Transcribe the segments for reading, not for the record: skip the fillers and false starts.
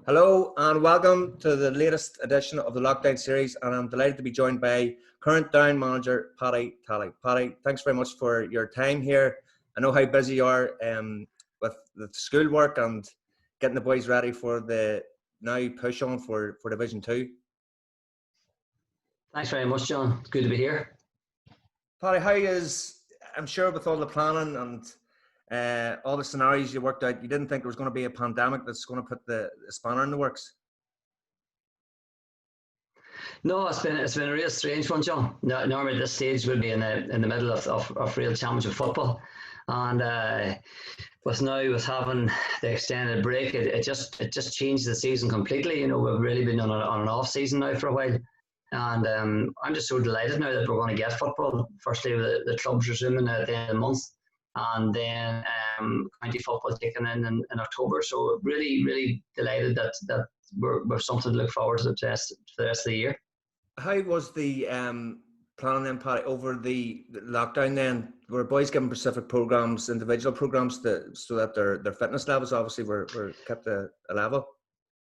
Hello and welcome to the latest edition of the Lockdown series, and I'm delighted to be joined by current Down Manager Paddy Tally. Paddy, thanks very much for your time here. I know how busy you are with the schoolwork and getting the boys ready for the now push on for Division 2. Thanks very much, John. It's good to be here. Paddy, I'm sure with all the planning and all the scenarios you worked out, you didn't think there was going to be a pandemic that's going to put the spanner in the works? No, it's been a real strange one, John. Normally at this stage we'll be in the middle of real championship football, and with having the extended break, it just changed the season completely. We've really been on an off season now for a while, and I'm just so delighted now that we're going to get football. Firstly, the clubs resuming at the end of the month, and then county football kicking in October. So really, really delighted that we're something to look forward to for the rest of the year. How was the planning then, Paddy, over the lockdown then? Were boys given specific programs, individual programs, so that their fitness levels obviously were kept a level?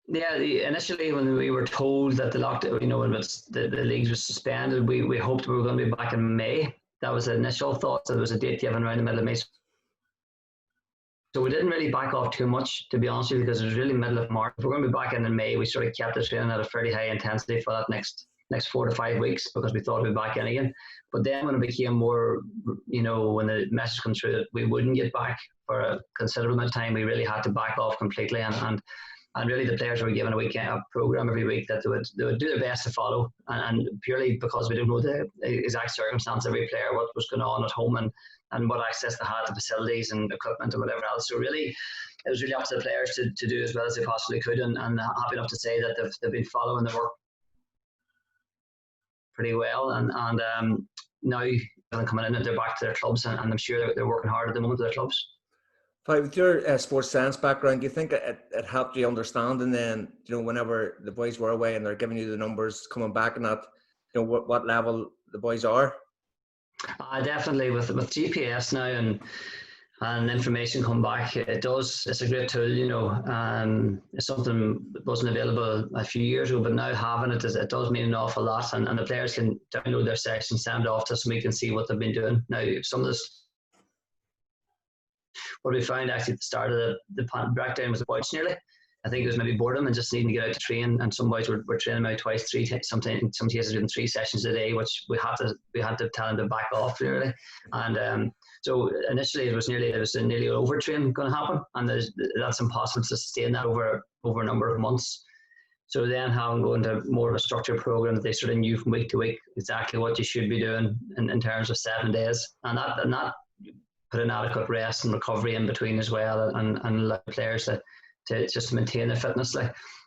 Yeah, initially when we were told that the lockdown, when the leagues were suspended, we hoped we were going to be back in May. That was the initial thought. So there was a date given around the middle of May. So we didn't really back off too much, to be honest with you, because it was really middle of March. If we're going to be back in May, we sort of kept the training at a fairly high intensity for that next 4 to 5 weeks, because we thought we'd be back in again. But then when it became more, when the message came through that we wouldn't get back for a considerable amount of time, we really had to back off completely. And really the players were given a program every week that they would do their best to follow. And purely because we didn't know the exact circumstance of every player, what was going on at home, and what access they had to facilities and equipment and whatever else. So really, it was really up to the players to do as well as they possibly could. And happy enough to say that they've been following the work pretty well. And now coming in, they're back to their clubs, and I'm sure they're working hard at the moment with their clubs. With your sports science background, do you think it helped you understand? And then, whenever the boys were away and they're giving you the numbers coming back and that, what level the boys are? Definitely with GPS now and information come back, it's a great tool, it's something that wasn't available a few years ago, but now having it does mean an awful lot, and the players can download their section, send it off to us, and we can see what they've been doing. Now, some of this, what we found actually at the start of the breakdown was the boys nearly. I think it was maybe boredom and just needing to get out to train, and some boys were training out twice, three, sometimes in some cases doing 3 sessions a day, which we had to tell them to back off really. And so initially it was nearly overtraining going to happen, and that's impossible to sustain that over a number of months. So then having go into more of a structured program that they sort of knew from week to week exactly what you should be doing in terms of 7 days, and that put an adequate rest and recovery in between as well, and allow players to just maintain their fitness.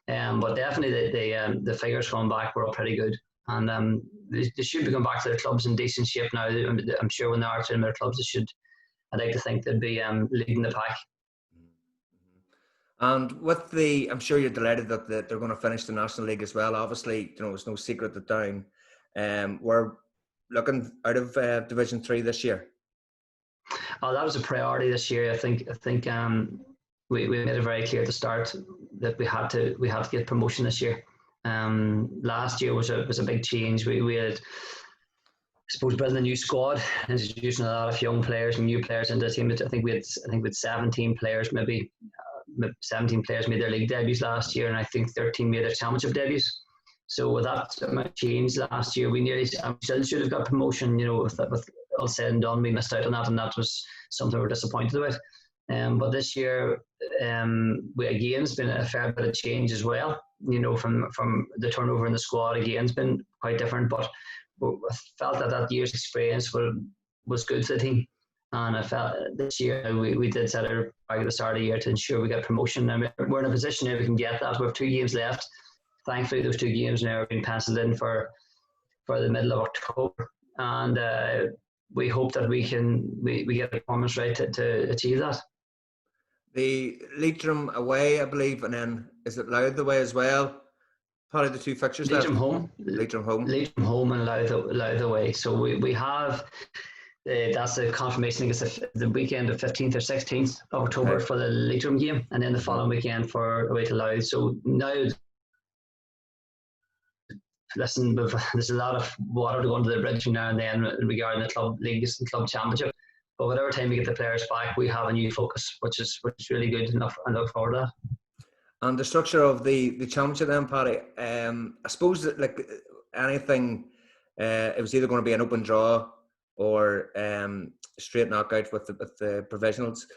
But definitely the figures coming back were all pretty good, and they should be going back to their clubs in decent shape now. I'm sure when they are training their clubs, I'd like to think they'd be leading the pack. And I'm sure you're delighted that they're going to finish the National League as well. Obviously, it's no secret that Down we're looking out of Division 3 this year. Oh, that was a priority this year. I think we made it very clear at the start that we had to get promotion this year. Last year was a big change. We had, I suppose, building a new squad, introducing a lot of young players and new players into the team. I think we had 17 players, maybe 17 players made their league debuts last year, and I think 13 made their championship debuts. So with that change last year, we still should have got promotion. With all said and done, we missed out on that, and that was something we're disappointed with. But this year, it's been a fair bit of change as well. From the turnover in the squad, it's been quite different. But I felt that year's experience was good for the team, and I felt this year we did set our target at the start of the year to ensure we get promotion. And we're in a position now we can get that. We have 2 games left. Thankfully, those 2 games now have been penciled in for the middle of October, and we hope that we get the performance right to achieve that. The Leitrim away, I believe, and then is it Louth away as well? Probably the 2 fixtures Leitrim left. home. Leitrim home. Leitrim home and Louth away. So we have That's the confirmation. I guess the weekend of 15th or 16th of October Okay. for the Leitrim game, and then the following weekend for away to Louth. So now, listen, there's a lot of water to go under the bridge from now and then regarding the club leagues and club championship. But whatever time we get the players back, we have a new focus, which is really good enough, and look forward to that. And the structure of the championship then, Paddy, I suppose that like anything, it was either going to be an open draw or straight knockout with the provisionals.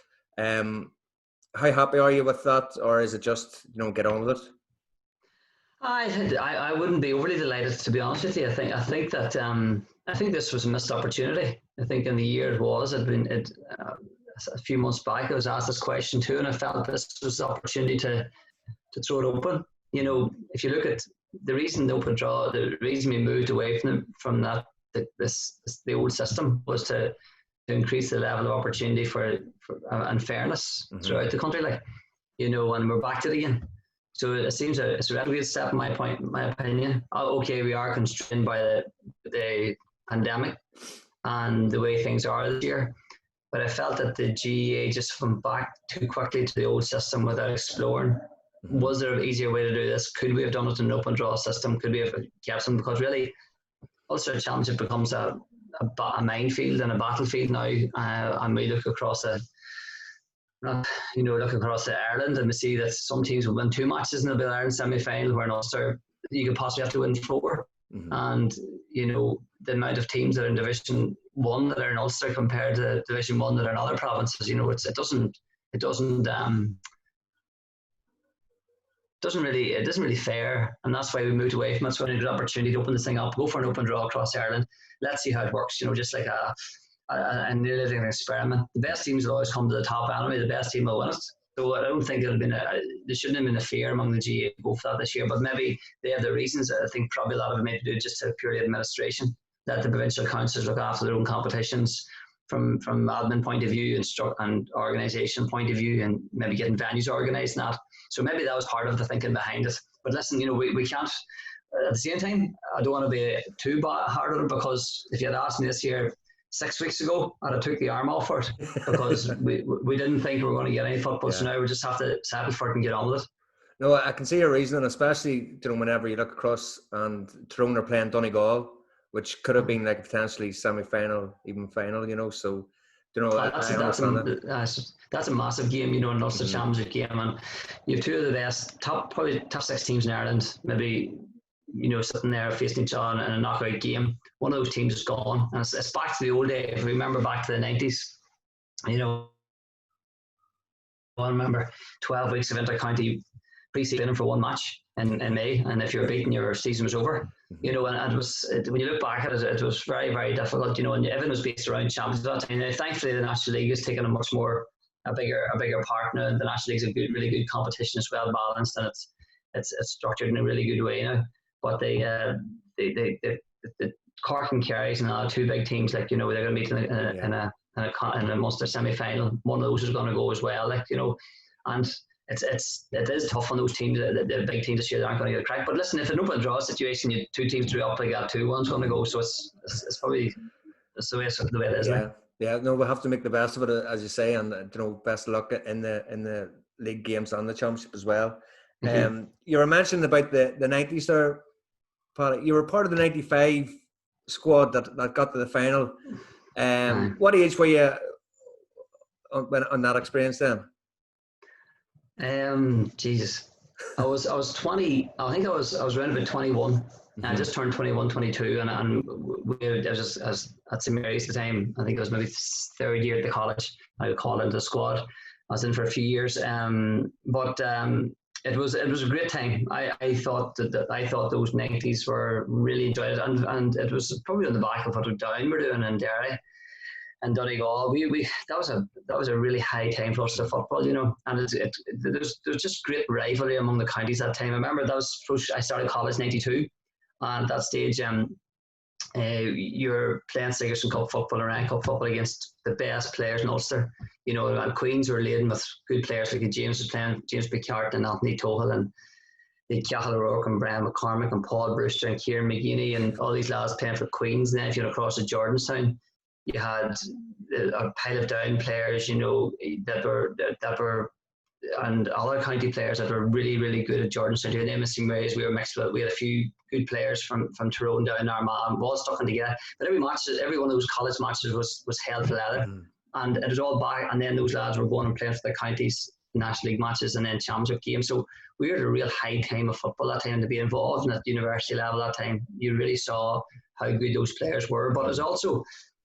How happy are you with that, or is it just get on with it? I wouldn't be overly delighted, to be honest with you. I think this was a missed opportunity. I think in the year a few months back I was asked this question too, and I felt this was the opportunity to throw it open. If you look at the reason the open draw, the reason we moved away from that the old system was to increase the level of opportunity for and fairness throughout the country, and we're back to it again. So it seems it's a really good step in my opinion. Okay, we are constrained by the pandemic and the way things are this year, but I felt that the GEA just went back too quickly to the old system without exploring. Was there an easier way to do this? Could we have done it in an open draw system? Could we have kept them? Because really, Ulster Championship becomes a minefield and a battlefield now, and we look across Ireland, and we see that some teams will win 2 matches in the Ireland semi-final, where in Ulster you could possibly have to win 4. And the amount of teams that are in Division 1 that are in Ulster compared to Division 1 that are in other provinces, it isn't really fair, and that's why we moved away from it. So we need an opportunity to open this thing up, go for an open draw across Ireland. Let's see how it works. Just like a nearly an experiment. The best teams will always come to the top anyway. The best team will win it. So I don't think there shouldn't have been a fear among the GA to go for that this year. But maybe they have their reasons. I think probably a lot of it may do just to purely administration. That the provincial councils look after their own competitions from admin point of view and organisation point of view, and maybe getting venues organised and that. So maybe that was part of the thinking behind it. But listen, we can't. At the same time, I don't want to be too hard on it, because if you had asked me this year 6 weeks ago, I'd have took the arm off for it, because we didn't think we were going to get any football. Yeah. So now we just have to settle for it and get on with it. No, I can see your reasoning, especially whenever you look across and Tyrone are playing Donegal, which could have been like potentially semi-final, even final. So that's a massive game, an Ulster Championship game, and you have 2 of the best top 6 teams in Ireland, maybe sitting there facing each other in a knockout game. One of those teams is gone, and it's back to the old days. If we remember back to the 90s, I remember 12 weeks of inter-county pre-season for 1 match in May, and if you're beaten, your season was over. And it was, when you look back at it, it was very, very difficult. And everything was based around champions at that time. And thankfully, the National League has taken a bigger part now. The National League is a really good competition as well, balanced, and it's structured in a really good way now. But the Cork and Kerry's and all 2 big teams, they're going to meet in a Munster semi-final. One of those is going to go as well, and it is tough on those teams. The big teams this year, they aren't going to get a crack. But listen, if an open draw situation, you 2 teams drew up like that, 2-1's going to go. So it's probably the way it is. Yeah. No, we have to make the best of it, as you say, and best of luck in the league games and the championship as well. You were mentioning about the 90s there, Paddy. You were part of the 95 squad that got to the final. What age were you on that experience then? Jesus, I was 20. I think I was around about 21. I just turned 21, 22, and I was at St Mary's at the time. I think it was maybe 3rd year at the college. I got called into the squad. I was in for a few years, but it was a great time. I thought those 90s were really enjoyed it, and it was probably on the back of what Down were doing in Derry and Donegal. That was a really high time for Ulster football, and there's just great rivalry among the counties that time. I remember I started college in '92, and at that stage, you're playing Sigerson Cup football or Ryan Cup football against the best players in Ulster. And Queens were laden with good players, like James was playing, James McCartan and Anthony Tohill, and Cathal O'Rourke and Brian McCormick and Paul Brewster and Kieran McGeeney and all these lads playing for Queens. And then if you're across to Jordanstown, you had a pile of Down players, you know, that were and other county players that were really, really good at Jordan City. And in some ways we were mixed with. We had a few good players from Tyrone down Armagh, all stuck in together. But every one of those college matches was held for leather. And it was all back, and then those lads were going and playing for the counties, National League matches, and then championship games. So we were at a real high time of football that time to be involved in at university level that time. You really saw how good those players were. But it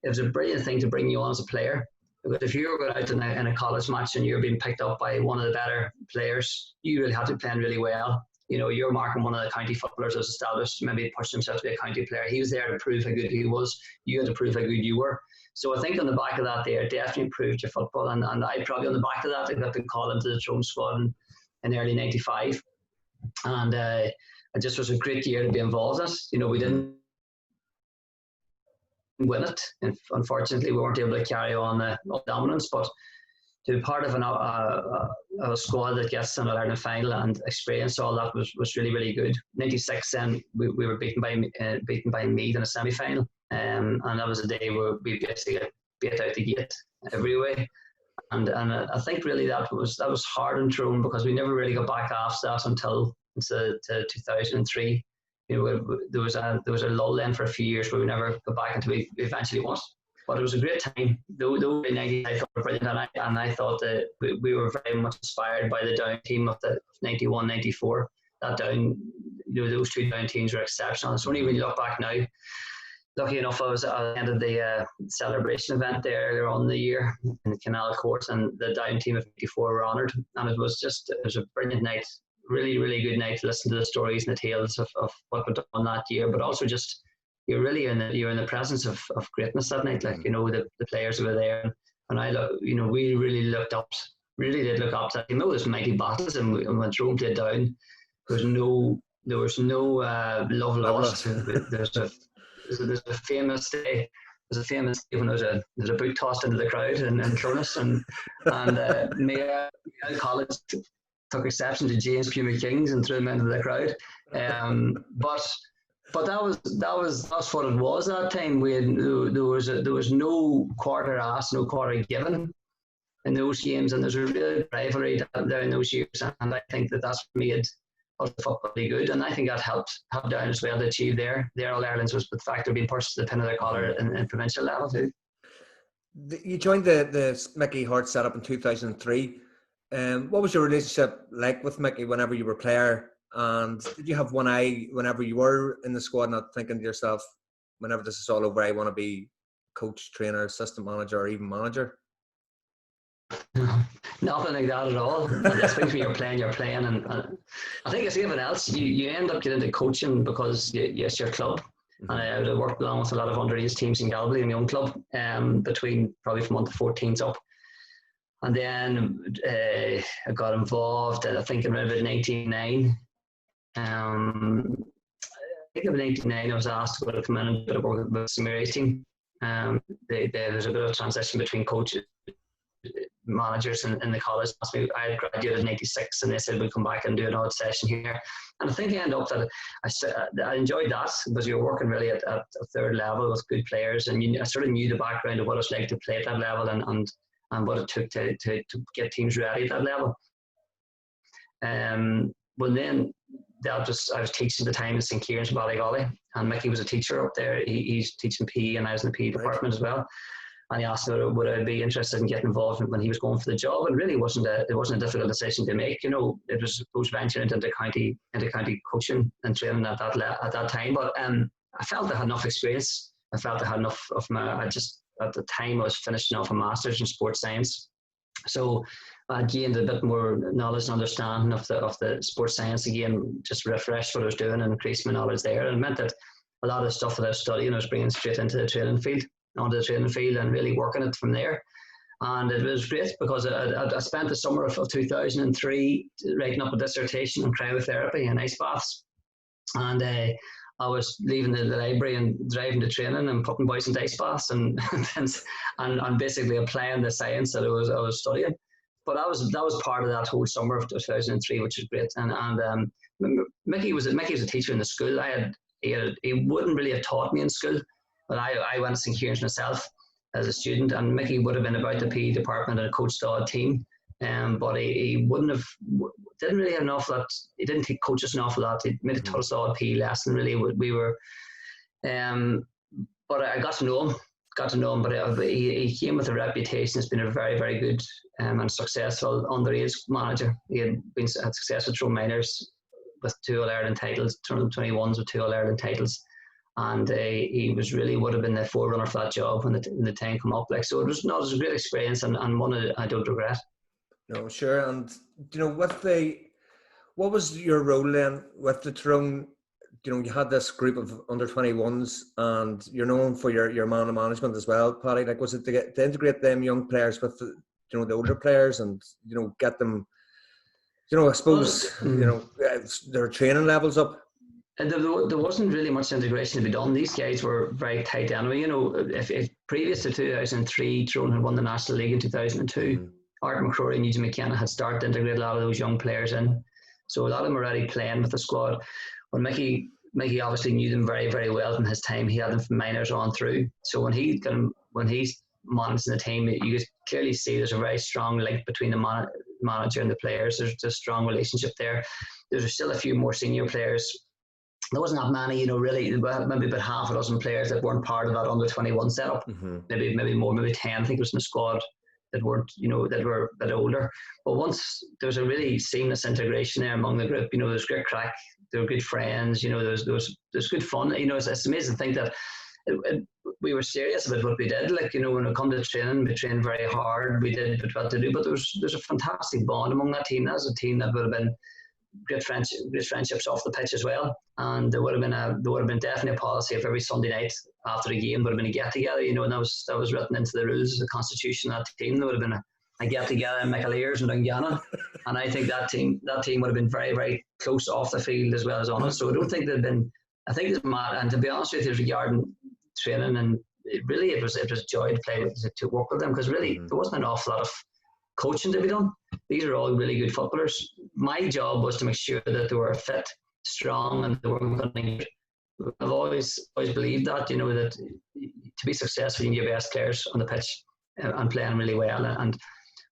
was a brilliant thing to bring you on as a player. Because if you were going out in a college match and you're being picked up by one of the better players, you really had to be playing really well. You know, you're marking one of the county footballers that's established, maybe pushed himself to be a county player. He was there to prove how good he was. You had to prove how good you were. So I think on the back of that there, definitely improved your football. And I probably on the back of that, I got been called into the Tyrone squad in early 95. And it just was a great year to be involved in it. You know, we didn't win it. And unfortunately, we weren't able to carry on the dominance, but to be part of a squad that gets in an Ireland final and experience all that was really, really good. 96, then we were beaten by Meath in a semi-final, and that was a day where we basically got beat out the gate every way. And I think really that was hard in Tyrone because we never really got back after that until 2003. You know, there was a lull then for a few years where we never got back until we eventually won. But it was a great time. Though in 90, I thought were brilliant, and I thought that we were very much inspired by the Down team of the 91, 94. That Down, you know, those two Down teams were exceptional. It's only when you look back now. Lucky enough, I was at the end of the celebration event there earlier on in the year in the Canal Court, and the Down team of 94 were honoured, and it was a brilliant night. Really, really good night to listen to the stories and the tales of what went on that year, but also just you're in the presence of greatness that night. Like, you know, the players who were there, and we really did look up to that team. It was mighty battles, and when Tyrone played Down, there was no love lost. There's a famous day. There's a famous day when there's a boot tossed into the crowd in Turnus, and Mayor College took exception to James Puma Kings and threw him into the crowd. But that was what it was that time. There was no quarter asked, no quarter given in those games, and there's a real rivalry there in those years. And I think that's made us football really good, and I think that helped Down as well to achieve their All Irelands was the fact of being pushed to the pin of their collar in provincial level too. You joined the Mickey Hart setup in 2003. What was your relationship like with Mickey whenever you were a player? And did you have one eye whenever you were in the squad, not thinking to yourself, whenever this is all over, I want to be coach, trainer, assistant manager, or even manager? Nothing like that at all. I think when you're playing, and I think it's even else. You end up getting into coaching because it's your club. Mm-hmm. And I would have worked along with a lot of underage teams in Galway in my own club, between probably from under 14s up. And then I got involved, I think around about 99. I think in 99 I was asked to come in and work with the Sumerian team. There's a bit of a transition between coaches, managers in the college. I had graduated in 86 and they said we'll come back and do an odd session here. And I think I ended up that I enjoyed that because you're working really at a third level with good players, and I sort of knew the background of what it's like to play at that level and what it took to get teams ready at that level. Well, then I was teaching at the time in St. Kieran's in Ballygolly, and Mickey was a teacher up there. He's teaching PE, and I was in the PE department as well. And he asked me would I be interested in getting involved when he was going for the job. And really it wasn't a difficult decision to make. You know, it was venturing into county coaching and training at that time. But I felt I had enough experience. I felt I had enough of at the time I was finishing off a master's in sports science. So I gained a bit more knowledge and understanding of the sports science again, just refreshed what I was doing and increased my knowledge there. And it meant that a lot of stuff that I was studying I was bringing straight onto the training field and really working it from there. And it was great because I spent the summer of 2003 writing up a dissertation on cryotherapy and ice baths. And I was leaving the library and driving to training and putting boys into ice baths and basically applying the science that I was studying. But that was part of that whole summer of 2003, which was great. And Mickey was a teacher in the school. He wouldn't really have taught me in school, but I went to St. Kieran's myself as a student, and Mickey would have been about the PE department and coached our team. But he didn't really have an awful lot. He didn't coach us an awful lot. He made a taught us all a PE lesson. Really, we were. But I got to know him. But he came with a reputation. He's been a very, very good and successful underage manager. He had success with Down Minors with 2 All-Ireland titles, 21s with 2 All-Ireland titles, and he would have been the forerunner for that job when the time come up. Like, so it was a great experience, and one I don't regret. No, sure. And what was your role then with the Tyrone? You had this group of under 21s, and you're known for your man management as well, Paddy. Like, was it to integrate them young players with the older players, and get them, I suppose, their training levels up? And there wasn't really much integration to be done. These guys were very tight anyway. If previous to 2003, Tyrone had won the National League in 2002. Art McCrory and Eugene McKenna had started to integrate a lot of those young players in. So a lot of them were already playing with the squad. When Mickey obviously knew them very, very well from his time. He had them from minors on through. So when he's managing the team, you could clearly see there's a very strong link between the manager and the players. There's a strong relationship there. There's still a few more senior players. There wasn't that many, really, maybe about half a dozen players that weren't part of that under 21 setup. Maybe more, maybe 10. I think it was in the squad that weren't, that were a bit older. But once there was a really seamless integration there among the group, there was great crack. They were good friends, there was good fun. It's amazing to think that we were serious about what we did. Like, when it come to training, we trained very hard. We did what to do, but there's a fantastic bond among that team. That was a team that would have been great friendships off the pitch as well. And there would have been definitely a policy of every Sunday night after the game would have been a get together. And that was written into the rules of the constitution of that team. There would have been a get together in McAlears and Dungannon, and I think that team would have been very, very close off the field as well as on it. So I don't think there'd been. I think it's mad. And to be honest with you, regarding training, and it was joy to play with, to work with them, because really there wasn't an awful lot of coaching to be done. These are all really good footballers. My job was to make sure that they were fit, strong, and they were going to. I've always believed that, that to be successful, you need your best players on the pitch and playing really well. And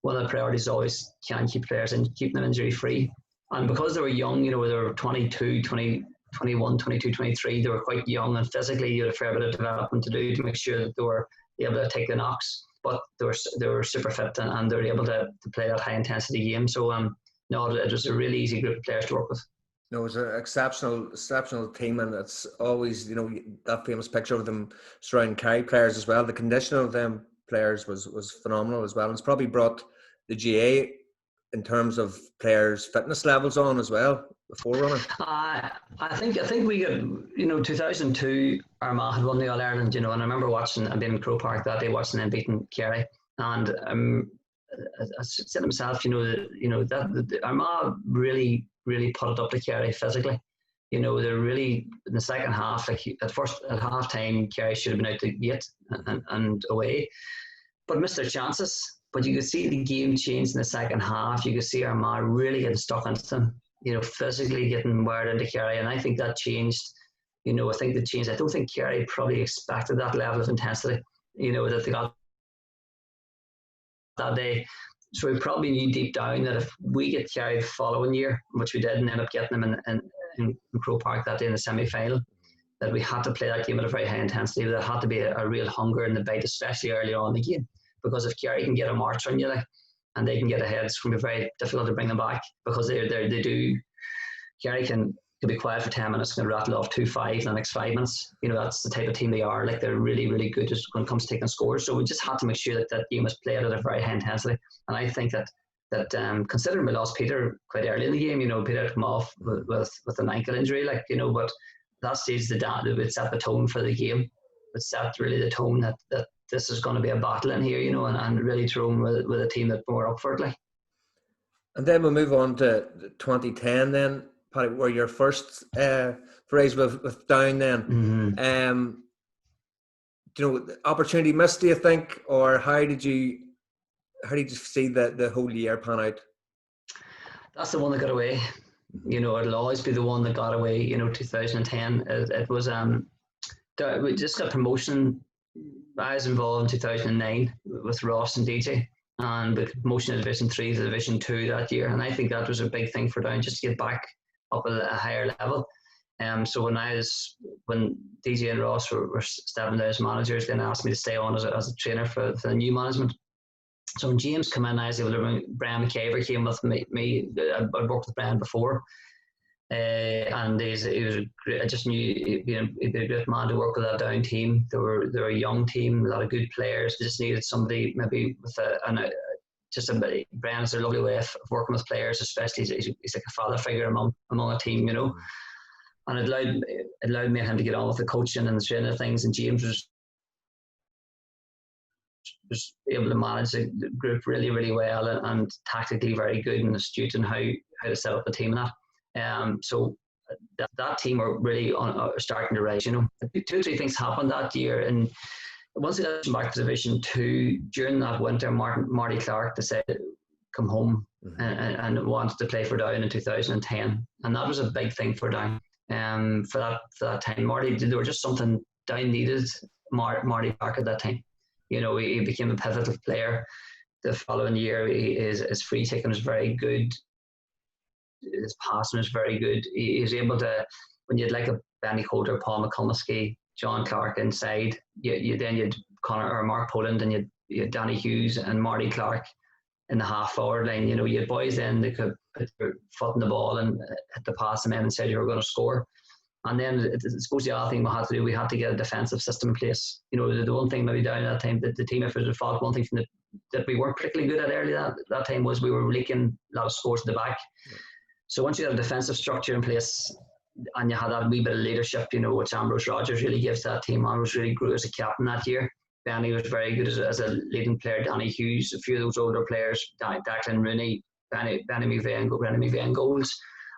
one of the priorities is always can keep players and keep them injury free. And because they were young, they were 22, 20, 21, 22, 23, they were quite young, and physically you had a fair bit of development to do to make sure that they were able to take the knocks. But they were super fit, and they were able to play that high intensity game. So no, it was a really easy group of players to work with. No, it was an exceptional team, and it's always, that famous picture of them surrounding Kerry players as well. The condition of them players was phenomenal as well. And it's probably brought the GA in terms of players' fitness levels on as well, the forerunner. I think we got, 2002, Armagh had won the All-Ireland, and I remember watching, I'd been in Croke Park that day watching them beating Kerry, and I said to myself, that Armagh really, really put it up to Kerry physically. They're really, in the second half, like at half time, Kerry should have been out the gate and away, but missed their chances. But you could see the game change in the second half. You could see Armagh really getting stuck into them, physically getting wired into Kerry. And I think that changed, I think that changed. I don't think Kerry probably expected that level of intensity, that they got that day. So we probably knew deep down that if we get Kerry the following year, which we did, and end up getting them in Croke Park that day in the semi-final, that we had to play that game at a very high intensity. There had to be a real hunger in the bite, especially early on in the game. Because if Kerry can get a march on you, and they can get ahead, it's going to be very difficult to bring them back, because they do. Kerry can be quiet for 10 minutes, going to rattle off 2-5 in the next 5 minutes. That's the type of team they are. Like, they're really, really good when it comes to taking scores. So we just had to make sure that game was played at a very high intensity. And I think that considering we lost Peter quite early in the game, Peter had come off with an ankle injury, but that stage it set the tone for the game. It set really the tone that this is going to be a battle in here, and really thrown with a team that were up for it. And then we'll move on to 2010 then, Paddy, where your first phrase with Down then. Opportunity missed, do you think, or how did you see the whole year pan out? That's the one that got away. It'll always be the one that got away. 2010. It was we just got promotion I was involved in 2009 with Ross and DJ, and with promotion of Division 3 to Division 2 that year. And I think that was a big thing for Down, just to get back up at a higher level. So when DJ and Ross were stepping down as managers, then asked me to stay on as a trainer for the new management. So when James came in, I was able to bring Brian McCaver came with me. I'd worked with Brian before. And he was great. I just knew he'd be a great man to work with that Down team. They were a young team, a lot of good players. They just needed somebody maybe with Brian's a lovely way of working with players, especially he's like a father figure among a team, And it allowed me and him to get on with the coaching and the training of things. And James was able to manage the group really, really well and tactically very good and astute in how to set up the team and that. So that team are really starting to rise. 2 or 3 things happened that year, and once they got back to Division 2, during that winter, Marty Clark decided to come home and wanted to play for Down in 2010, and that was a big thing for Down. For that time, Marty, there was just something Down needed. Marty Clark at that time, he became a pivotal player. The following year, his free taking was very good. His passing was very good. He was able to, when you had like a Benny Coulter, Paul McComiskey, John Clark inside, you'd Connor or Mark Poland, and you had Danny Hughes and Marty Clark in the half forward line. You had boys then that could put their foot in the ball and hit the pass and then said you were going to score. And then I suppose the other thing we had to get a defensive system in place. The one thing maybe Down at that time, that the team effort had fought, one thing that we weren't particularly good at early that time was we were leaking a lot of scores to the back. Yeah. So once you had a defensive structure in place and you had that wee bit of leadership, which Ambrose Rogers really gives that team. Ambrose really grew as a captain that year. Benny was very good as a leading player. Danny Hughes, a few of those older players, Declan Rooney, Benny McVeigh goals.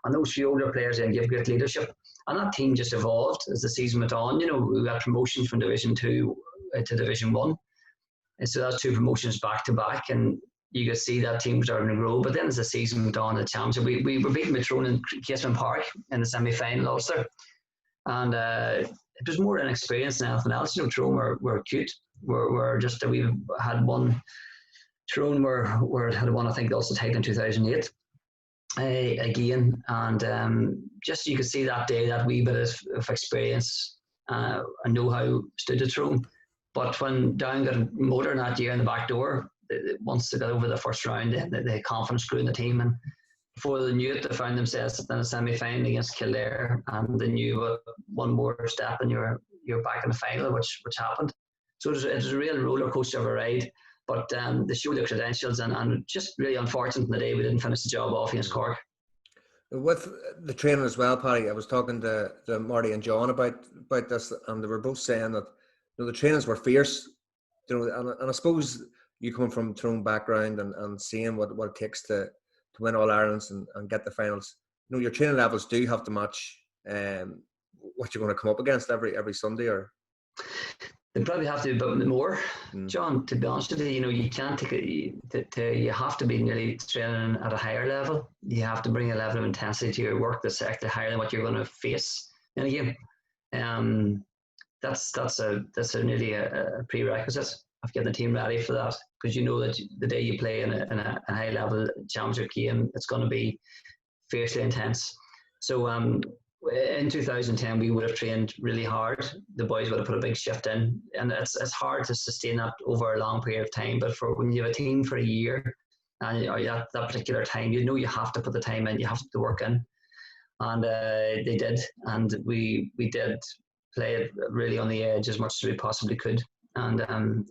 And those few older players then give great leadership. And that team just evolved as the season went on. We got promotions from Division 2 to Division 1. And so that's 2 promotions back to back. And you could see that team starting to grow. But then as the season went on, the championship, we were beating Tyrone in Casement Park in the semi-final also. And it was more inexperience than anything else. Tyrone were cute. We're just, we had one, Tyrone had won, I think, also title in 2008. Again, and just you could see that day that wee bit of experience and know-how stood to Tyrone. But when Down got a motor in that year in the back door, once they got over the first round, the confidence grew in the team, and before they knew it, they found themselves in a semi-final against Kildare, and they knew one more step and you're back in the final, which happened. So it was a real roller coaster of a ride. But they showed their credentials, and just really unfortunate in the day we didn't finish the job off against Cork. With the training as well, Paddy, I was talking to Marty and John about this, and they were both saying that the trainings were fierce. And I suppose you come from Tyrone background and seeing what it takes to win All Irelands and get the finals. Your training levels do have to match what you're going to come up against every Sunday, or. They probably have to do a bit more, John. To be honest with you, you can't take it. You have to be nearly training at a higher level. You have to bring a level of intensity to your work that's actually higher than what you're going to face in a game. That's nearly a prerequisite of getting the team ready for that, because that the day you play in a high level championship game, it's going to be fiercely intense. So in 2010, we would have trained really hard. The boys would have put a big shift in, and it's hard to sustain that over a long period of time. But for when you have a team for a year, and that particular time, you have to put the time in, you have to work in, and they did, and we did play it really on the edge as much as we possibly could, and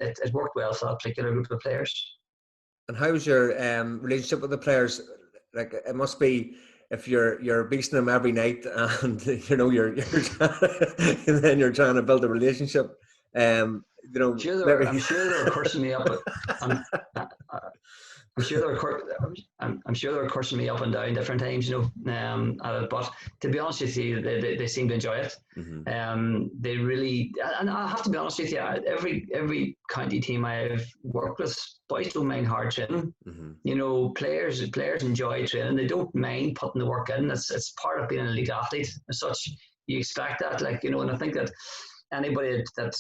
it worked well for that particular group of players. And how was your relationship with the players? Like, it must be, if you're beasting them every night, and you're and then you're trying to build a relationship. I'm sure they were cursing me up. I'm sure they were cursing me up and down different times, but to be honest with you, they seem to enjoy it. Mm-hmm. They really, and I have to be honest with you, every county team I've worked with, boys don't mind hard training. Mm-hmm. Players enjoy training. They don't mind putting the work in. It's part of being an elite athlete as such. You expect that, and I think that anybody that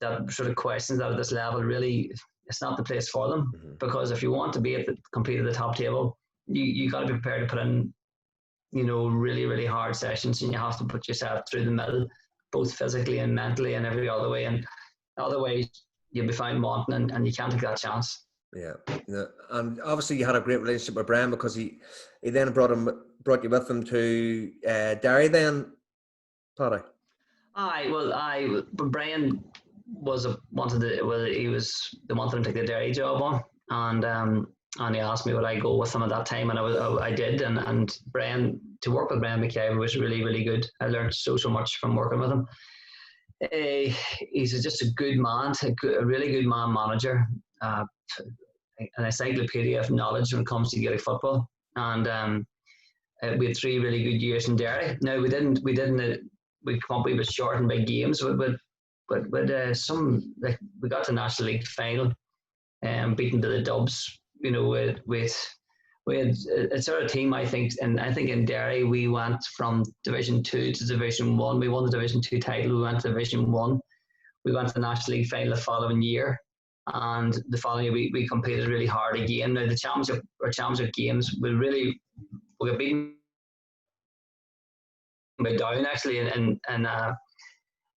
that sort of questions that at this level, really, it's not the place for them. Because if you want to be compete at the top table, you got to be prepared to put in, really, really hard sessions, and you have to put yourself through the middle, both physically and mentally and every other way. And otherwise, you'll be found wanting, and you can't take that chance. Yeah, and obviously you had a great relationship with Brian, because he then brought you with him to Derry then, Paddy. But Brian wanted him to take the Derry job on, and he asked me would I go with him at that time, and I did, and Brian, to work with Brian McCabe was really, really good. I learned so much from working with him. He's just a good man, a really good man manager, an encyclopedia of knowledge when it comes to Gaelic football, and we had 3 really good years in Derry. Now we come up with short and big games, but we got to the National League final, beaten to the Dubs. We had a sort of team, I think in Derry we went from Division 2 to Division 1. We won the Division 2 title. We went to Division 1. We went to the National League final the following year, and the following year we competed really hard again. Now the championship games, we got beaten by Down actually in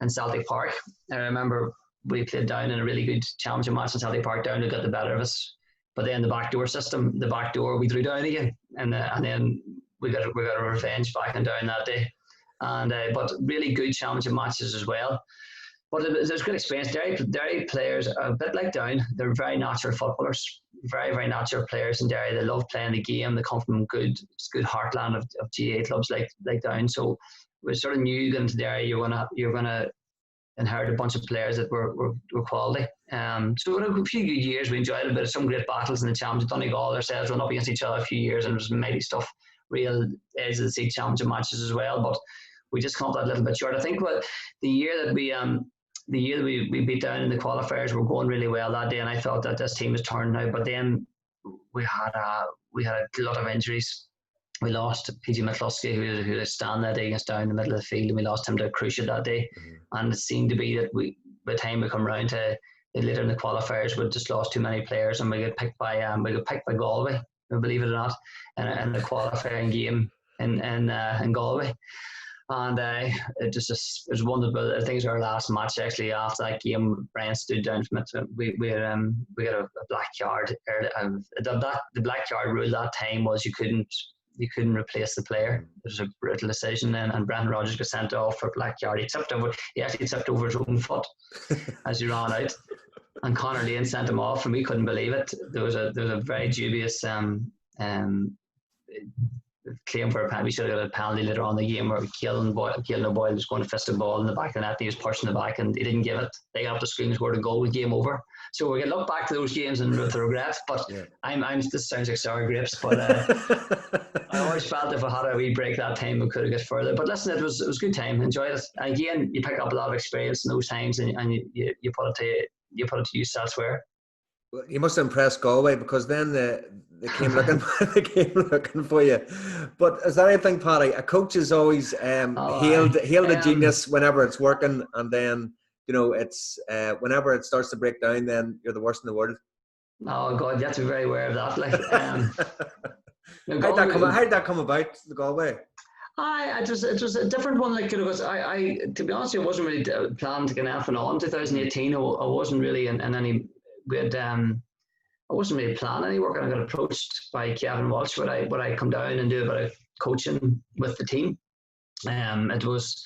Celtic Park. I remember we played Down in a really good championship match in Celtic Park. Down who got the better of us, but then the backdoor we drew Down again, and then we got a revenge back in Down that day, and but really good championship matches as well. But it was a good experience. Derry players are a bit like Down. They're very natural footballers, very, very natural players in Derry. They love playing the game. They come from good heartland of GA clubs like Down. So we sort of knew going to Derry you're gonna inherit a bunch of players that were quality. So in a few good years, we enjoyed a bit of some great battles in the Championship. Donegal ourselves run up against each other a few years, and there was mighty stuff, real edge of the seat championship matches as well. But we just come up that little bit short. I think the year that we beat Down in the qualifiers, were going really well that day, and I thought that this team was turning out. But then we had a lot of injuries. We lost PG McCluskey, who was standing that day against Down in the middle of the field, and we lost him to Cruciate that day. And it seemed to be that by the time we come round to later in the qualifiers, we just lost too many players, and we got picked by Galway, believe it or not, in the qualifying game in Galway. And it was one of the things. Our last match actually after that game, Brian stood down from it. We got a black card. The black card rule that time was you couldn't replace the player. It was a brutal decision, and Brendan Rodgers got sent off for a black card. He actually tipped over his own foot as he ran out, and Conor Lane sent him off, and we couldn't believe it. There was a very dubious claim for a penalty. We should have got a penalty later on in the game where Keelan O'Boyle was going to fist a ball in the back of the net, and he was pushing the back, and he didn't give it. They got up the screen, scored a goal, with game over. So we can look back to those games and with regret. But yeah. This sounds like sour grapes, but I always felt if I had a wee break that time, we could have got further. But listen, it was a good time. Enjoyed it. And again, you pick up a lot of experience in those times, and you put it to use elsewhere. Well, you must have impressed Galway, because then they came looking for you. But is that anything, Paddy? A coach is always hailed a genius whenever it's working, and then it's whenever it starts to break down, then you're the worst in the world. Oh God, you have to be very aware of that. How'd that come about, the Galway? It was a different one. Because I to be honest, I wasn't really planning to get anything on 2018. I wasn't really in any. I wasn't really planning any work, and I got approached by Kevin Walsh would I come down and do a bit of coaching with the team. It was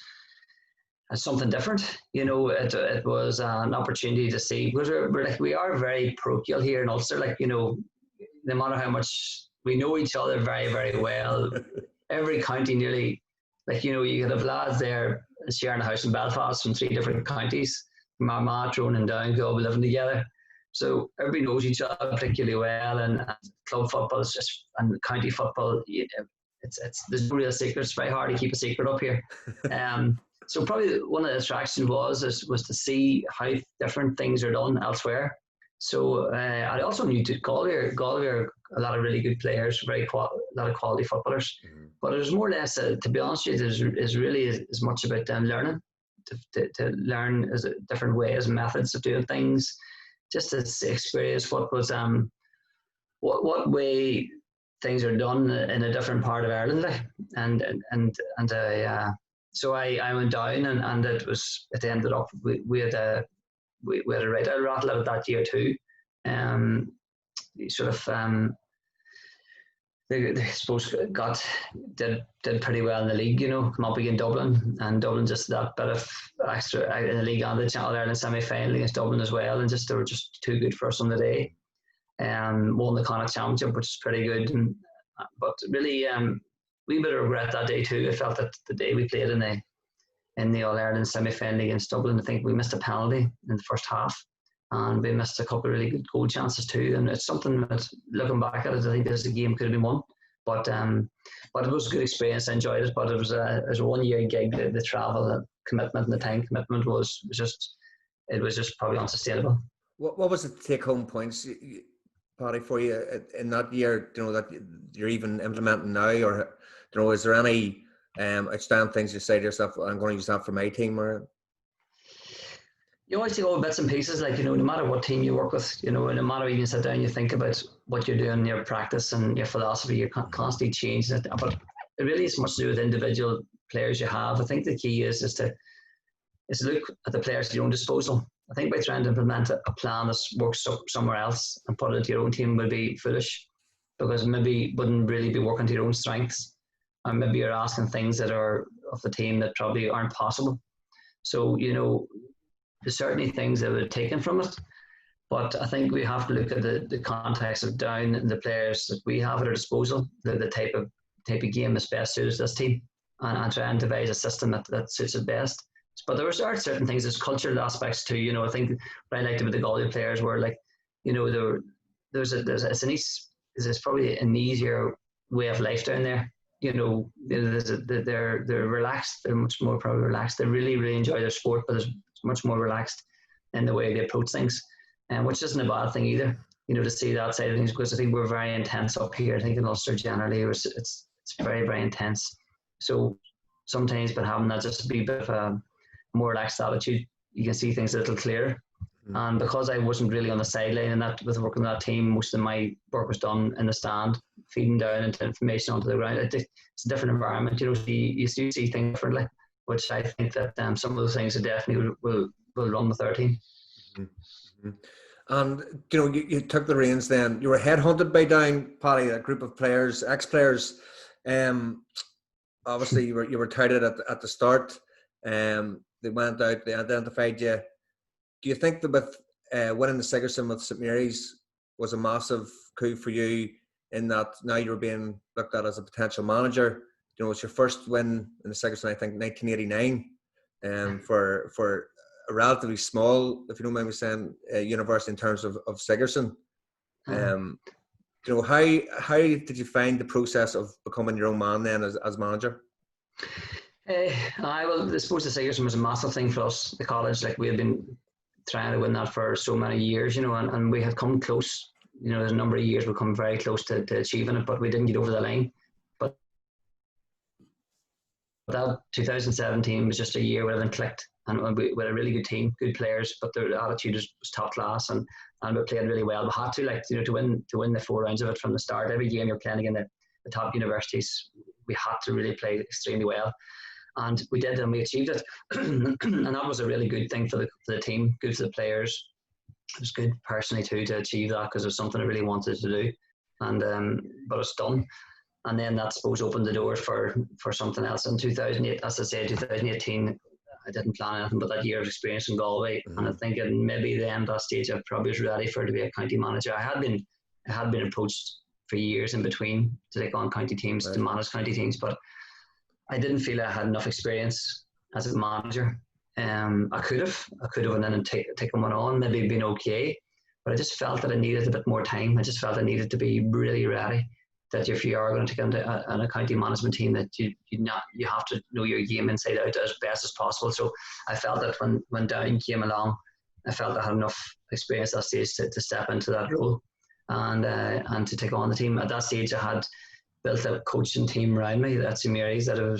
something different, it was an opportunity to see, because we are very parochial here in Ulster, no matter how much we know each other very, very well. Every county nearly, you could have lads there sharing a house in Belfast from 3 different counties, from Armagh, Tyrone and Donegal, living together. So everybody knows each other particularly well, and club football is just, and county football, there's no real secret. It's very hard to keep a secret up here. So probably one of the attractions was to see how different things are done elsewhere. So I also knew Galway are a lot of really good players, a lot of quality footballers. But it was more or less, to be honest with you, is really as much about them learning. to learn different ways, methods of doing things, just to experience what was what way things are done in a different part of Ireland, like. So I went down, and it ended up we had a right out rattle out that year too. Sort of they suppose did pretty well in the league, come up against Dublin, and Dublin just that bit of extra in the league and the Channel Ireland semi-final against Dublin as well, and they were just too good for us on the day. Won the Connacht Championship, which is pretty good, but really we bit of regret that day too. I felt that the day we played in the All Ireland semi-final against Dublin, I think we missed a penalty in the first half, and we missed a couple of really good goal chances too. And it's something that, looking back at it, I think this game could have been won. But it was a good experience. I enjoyed it, but it was a 1 year gig. The travel, the commitment, and the time commitment was just probably unsustainable. What was the take-home points, Paddy, for you in that year? That you're even implementing now, or is there any outstanding things you say to yourself, I'm going to use that for my team? Or you always take all bits and pieces, like, no matter what team you work with, no matter when you sit down, you think about what you're doing, your practice and your philosophy, you're constantly changing it. But it really is much to do with individual players you have. I think the key is to look at the players at your own disposal. I think by trying to implement a plan that works somewhere else and put it into your own team would be foolish, because maybe wouldn't really be working to your own strengths, or maybe you're asking things that are of the team that probably aren't possible. So, there's certainly things that were taken from it, but I think we have to look at the context of Down and the players that we have at our disposal, the type of game that's best suits this team, and try and devise a system that suits it best. But there are certain things, there's cultural aspects too. I think what I liked about the Galway players were, like, there's probably an easier way of life down there. They're relaxed. They're much more probably relaxed. They really, really enjoy their sport, but it's much more relaxed in the way they approach things, which isn't a bad thing either. To see that side of things, because I think we're very intense up here. I think in Ulster generally, it's very, very intense. So sometimes, but having that just be a bit of a more relaxed attitude, you can see things a little clearer. Mm-hmm. And because I wasn't really on the sideline and that with working that team, most of my work was done in the stand, feeding down into information onto the ground. It's a different environment, so you do see things differently, which I think that some of those things that definitely will run with our team. Mm-hmm. And you took the reins then. You were headhunted by Down, Paddy, a group of players, ex-players. Obviously, you were touted at the start. They went out, they identified you. Do you think that with winning the Sigerson with St Mary's was a massive coup for you, in that now you were being looked at as a potential manager? It's your first win in the Sigerson, I think, 1989, for a relatively small, if you don't mind me saying, university in terms of Sigerson. How did you find the process of becoming your own man then as manager? I suppose the Sigerson was a massive thing for us, the college. Like, we had been trying to win that for so many years, and we had come close. There's a number of years we've come very close to achieving it, but we didn't get over the line. But that 2017 was just a year where everything clicked, and we had a really good team, good players, but their attitude was top class, and we played really well. We had to, to win the 4 rounds of it from the start. Every game you're playing against the top universities, we had to really play extremely well. And we did, and we achieved it. And that was a really good thing for the team, good for the players. It was good personally too to achieve that, because it was something I really wanted to do. And but it's done. And then that, I suppose, opened the doors for something else. In 2008, as I said, 2018, I didn't plan anything but that year of experience in Galway. Mm-hmm. And I think maybe then that stage I probably was ready for to be a county manager. I had been approached for years in between to take on county teams, right, to manage county teams, but I didn't feel I had enough experience as a manager. I could have went in and taken one on, maybe been okay, but I just felt that I needed a bit more time. I just felt I needed to be really ready. That if you are going to take on a county management team, that you have to know your game inside out as best as possible. So I felt that when Down came along, I felt I had enough experience at that stage to step into that role and to take on the team. At that stage, I had built a coaching team around me at St Mary's that are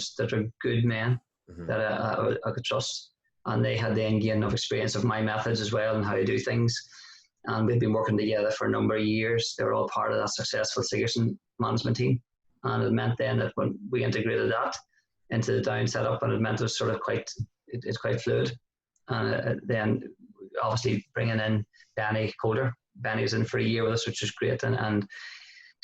good men, mm-hmm, that I could trust. and they had the gain of experience of my methods as well and how to do things. And we've been working together for a number of years. They were all part of that successful Sigerson management team. And it meant then that when we integrated that into the Down setup, and it meant it was sort of it's quite fluid. And then obviously bringing in Benny Coder. Benny was in for a year with us, which was great. And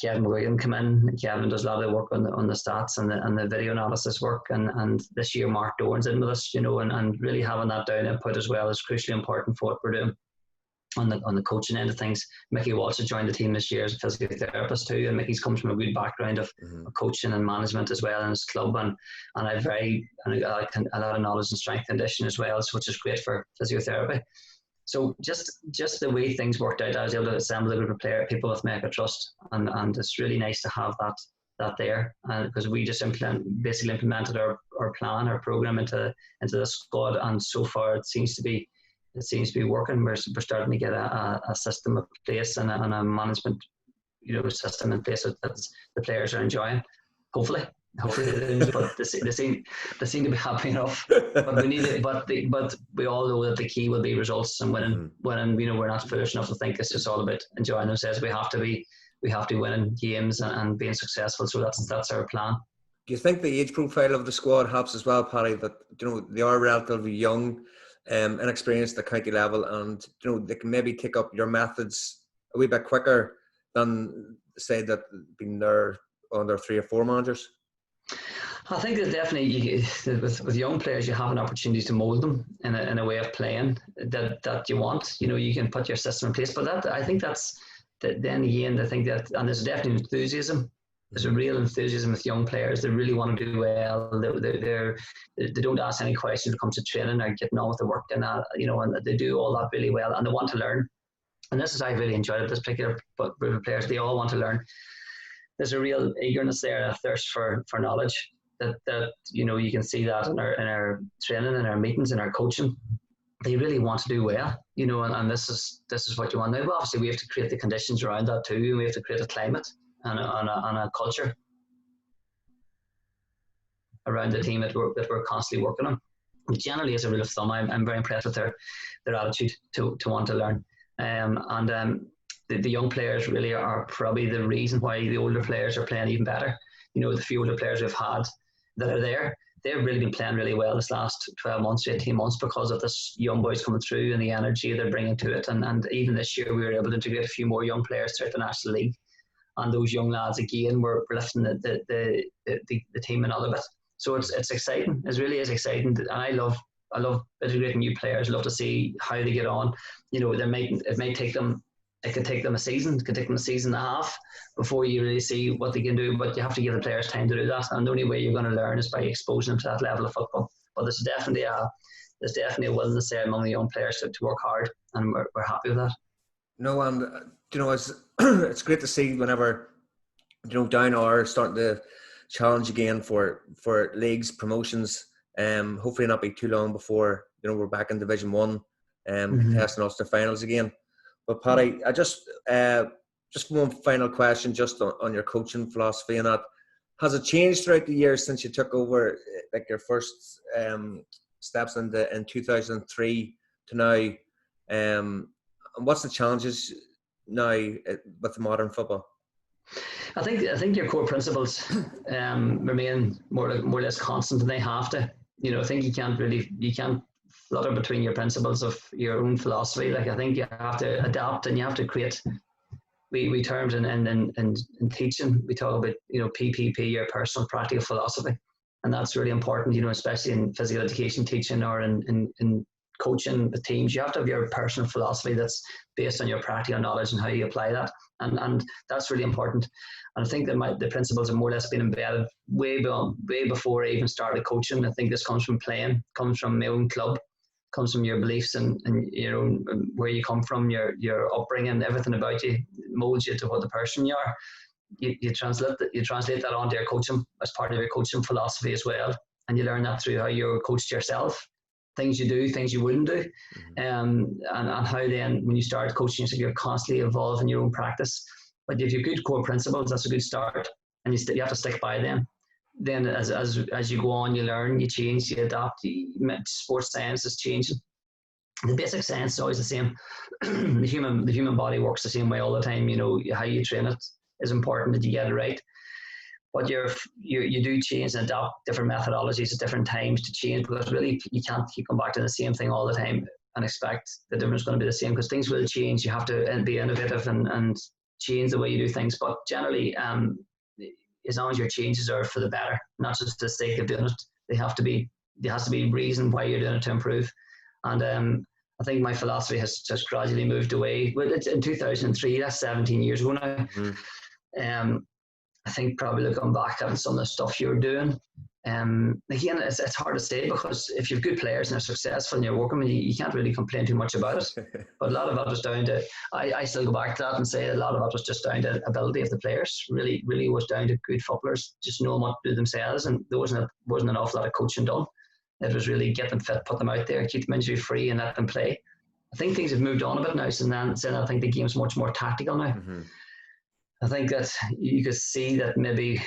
Kevin McGuigan come in. Kevin does a lot of the work on the stats and the video analysis work. And this year Mark Dorn's in with us, and really having that Down input as well is crucially important for what we're doing. On the coaching end of things, Mickey Walsh has joined the team this year as a physiotherapist too, and Mickey's comes from a good background of coaching and management as well in his club, and I've a lot of knowledge and strength condition as well, which is great for physiotherapy. So just the way things worked out, I was able to assemble a group of people with Mecca Trust, and it's really nice to have that there, because we just basically implemented our plan, our program into the squad, and so far it seems to be working. We're starting to get a system in place and a management system in place that the players are enjoying. Hopefully but they seem to be happy enough. But we need it. But we all know that the key will be results and winning. We're not foolish enough to think it's just all about enjoying themselves. We have to be winning games and being successful. So that's our plan. Do you think the age profile of the squad helps as well, Paddy? That they are relatively young, inexperienced at county level, and they can maybe take up your methods a wee bit quicker than say that being there under 3 or 4 managers? I think that definitely with young players you have an opportunity to mould them in a way of playing that you want. You can put your system in place, but I think then again I think that, and there's definitely enthusiasm. There's a real enthusiasm with young players. They really want to do well. They don't ask any questions when it comes to training or getting on with the work, and and they do all that really well, and they want to learn. And this is I really enjoyed it. This particular group of players, they all want to learn. There's a real eagerness there, a thirst for knowledge. That you can see that in our training, in our meetings, in our coaching. They really want to do well, and this is what you want. Now, obviously, we have to create the conditions around that too, and we have to create a climate and a culture around the team that we're constantly working on. But generally, as a rule of thumb, I'm very impressed with their attitude to want to learn. The young players really are probably the reason why the older players are playing even better. The few older players we've had that are there, they've really been playing really well this last 12 months, 18 months because of this young boys coming through and the energy they're bringing to it. And even this year, we were able to integrate a few more young players throughout the National League. And those young lads, again, were lifting the team another bit. So it's exciting. It really is exciting. And I love integrating new players. I love to see how they get on. It could take them a season. It could take them a season and a half before you really see what they can do. But you have to give the players time to do that. And the only way you're going to learn is by exposing them to that level of football. But there's definitely a willingness there among the young players to work hard, and we're happy with that. No, and it's great to see whenever Down are starting to challenge again for leagues, promotions. Hopefully not be too long before we're back in Division 1, testing us to finals again. But Paddy, I just one final question, just on your coaching philosophy and that. Has it changed throughout the years since you took over, like your first steps in 2003 to now? And what's the challenges now with the modern football? I think your core principles remain more or less constant, and they have to. I think you can't flutter between your principles of your own philosophy. Like, I think you have to adapt and you have to create. We terms in teaching, we talk about PPP, your personal practical philosophy, and that's really important. Especially in physical education teaching or in coaching the teams, you have to have your personal philosophy that's based on your practical knowledge and how you apply that, and that's really important. And I think that the principles have more or less been embedded way before I even started coaching. I think this comes from playing, comes from my own club, comes from your beliefs and where you come from, your upbringing, everything about you molds you to what the person you are. You translate that onto your coaching as part of your coaching philosophy as well, and you learn that through how you're coached yourself. Things you do, things you wouldn't do, and how then when you start coaching yourself, you're constantly evolving your own practice. But if you have good core principles, that's a good start, and you have to stick by them. then as you go on, you learn, you change, you adapt. Sports science is changing. The basic science is always the same. The human body works the same way all the time. You know, how you train it is important that you get it right. But you do change and adapt different methodologies at different times to change, because really you can't keep going back to the same thing all the time and expect the difference is going to be the same, because things will change. You have to be innovative and change the way you do things. But generally, as long as your changes are for the better, not just for the sake of doing it, there has to be reason why you're doing it to improve. And I think my philosophy has just gradually moved away. Well, it's in 2003, that's 17 years ago now. Mm-hmm. I think probably looking back at some of the stuff you're doing, again, it's hard to say, because if you've good players and they're successful and you're working with them, you can't really complain too much about it. But a lot of it was down to, I still go back to that and say a lot of it was just down to ability of the players. Really was down to good footballers just knowing what to do themselves, and there wasn't an awful lot of coaching done. It was really get them fit, put them out there, keep them injury free, and let them play. I think things have moved on a bit now since then. I think the game's much more tactical now. Mm-hmm. I think that you could see that maybe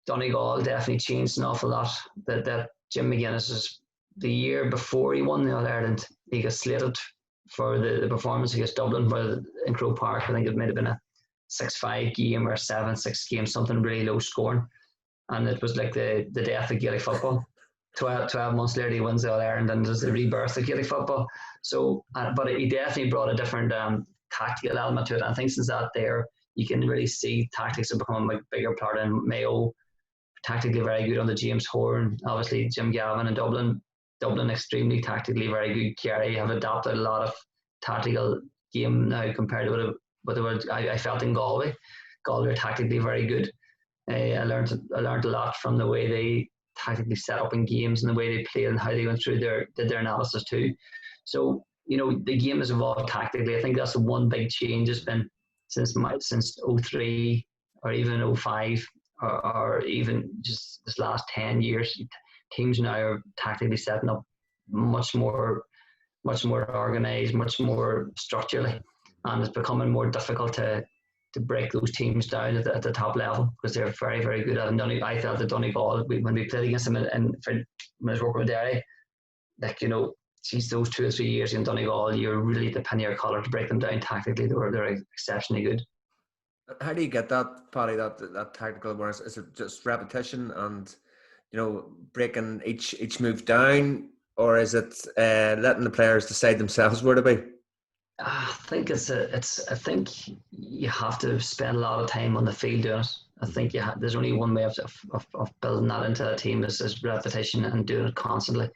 Donegal definitely changed an awful lot. That Jim McGuinness is, the year before he won the All-Ireland, he got slated for the performance against Dublin in Croke Park. I think it might have been a 6-5 game or a 7-6 game, something really low scoring. And it was like the death of Gaelic football. 12 months later, he wins the All-Ireland, and there's the rebirth of Gaelic football. So, but he definitely brought a different tactical element to it. And I think since that there, you can really see tactics have become a bigger part. In Mayo, tactically very good on the James Horn. Obviously, Jim Gavin and Dublin extremely tactically very good. Kerry have adopted a lot of tactical game now compared to what I felt in Galway. Galway are tactically very good. I learned a lot from the way they tactically set up in games and the way they played and how they went through did their analysis too. So, you know, the game has evolved tactically. I think that's the one big change has been since 03 or even 05 or even just this last 10 years. Teams now are tactically setting up much more organised, much more structurally, and it's becoming more difficult to break those teams down at the top level, because they're very, very good at it. I felt that Donegal, when we played against them when I was working with Derry, like, you know, since those 2 or 3 years in Donegal, you're really the pin your collar to break them down tactically. They're exceptionally good. How do you get that, Paddy, that tactical awareness? Is it just repetition and, you know, breaking each move down, or is it letting the players decide themselves where to be? I think I think you have to spend a lot of time on the field doing it. I think there's only one way of building that into a team is repetition and doing it constantly.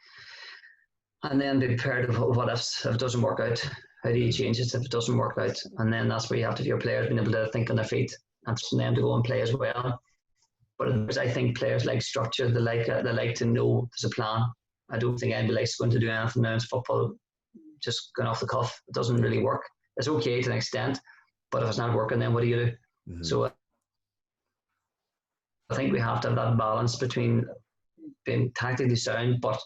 And then be prepared for what if it doesn't work out. How do you change it if it doesn't work out? And then that's where you have to have your players being able to think on their feet and for them to go and play as well. But I think players like structure. They like to know there's a plan. I don't think anybody likes going to do anything now in football just going off the cuff. It doesn't really work. It's okay to an extent, but if it's not working, then what do you do? Mm-hmm. So I think we have to have that balance between being tactically sound, but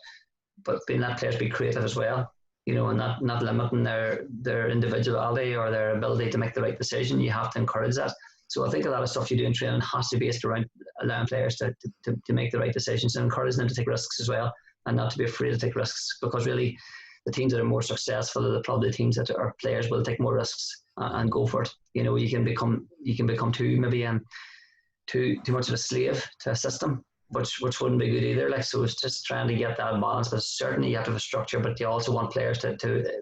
being let players be creative as well, you know, and not limiting their individuality or their ability to make the right decision. You have to encourage that. So I think a lot of stuff you do in training has to be based around allowing players to make the right decisions and encouraging them to take risks as well, and not to be afraid to take risks, because really the teams that are more successful are probably the teams that are players will take more risks and go for it. You know, you can become too much of a slave to a system, which wouldn't be good either. Like, so it's just trying to get that balance. But certainly you have to have a structure, but you also want players to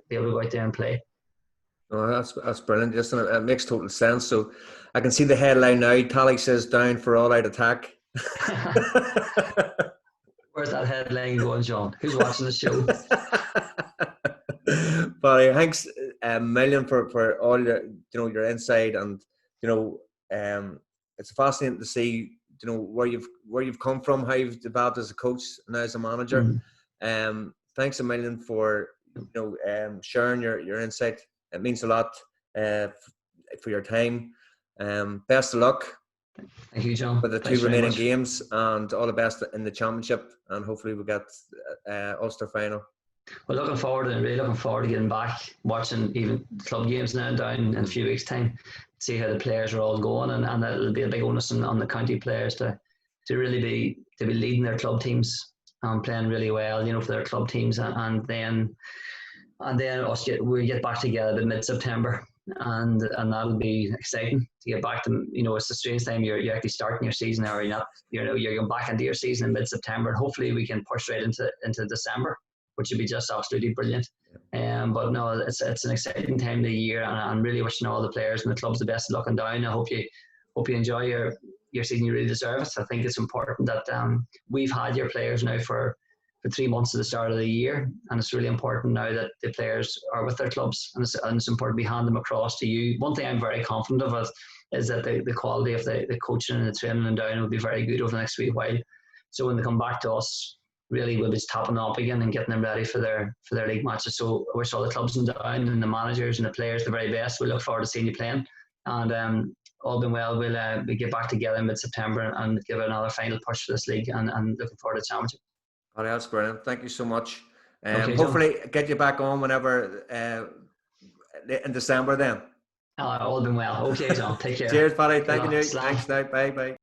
be able to go out there and play. Oh, that's brilliant. Just it makes total sense. So I can see the headline now. Tally says down for all out attack. Where's that headline going, John? Who's watching the show? Paddy, thanks a million for all your insight, and it's fascinating to see where you've come from, how you've developed as a coach and now as a manager. Thanks a million for sharing your insight. It means a lot for your time. Best of luck. Thank you, John. For the two remaining games, and all the best in the championship, and hopefully we'll get Ulster final. Well, really looking forward to getting back, watching even club games now and down in a few weeks' time, see how the players are all going, and it'll be a big onus on the county players to really be leading their club teams and playing really well, for their club teams, and then we get back together in mid-September, and that'll be exciting to get back to. It's a strange time. You're actually starting your season, or you're not. You're going back into your season in mid-September, and hopefully we can push right into December, which would be just absolutely brilliant. But no, it's an exciting time of the year, and I'm really wishing all the players and the clubs the best of luck and down. I hope you enjoy your season. You really deserve it. I think it's important that we've had your players now for 3 months at the start of the year, and it's really important now that the players are with their clubs, and it's important we hand them across to you. One thing I'm very confident of is that the quality of the coaching and the training and down will be very good over the next wee while. So when they come back to us, really we'll be tapping them up again and getting them ready for their league matches. So I wish all the clubs in Down and the managers and the players the very best. We look forward to seeing you playing, and all being well, we'll get back together in mid-September and give it another final push for this league, and looking forward to the championship. Oh, that's brilliant. Thank you so much. Okay, hopefully get you back on whenever in December then. All been well. Okay, John. Take care. Cheers, Paddy. Thank you. Thanks now. Bye.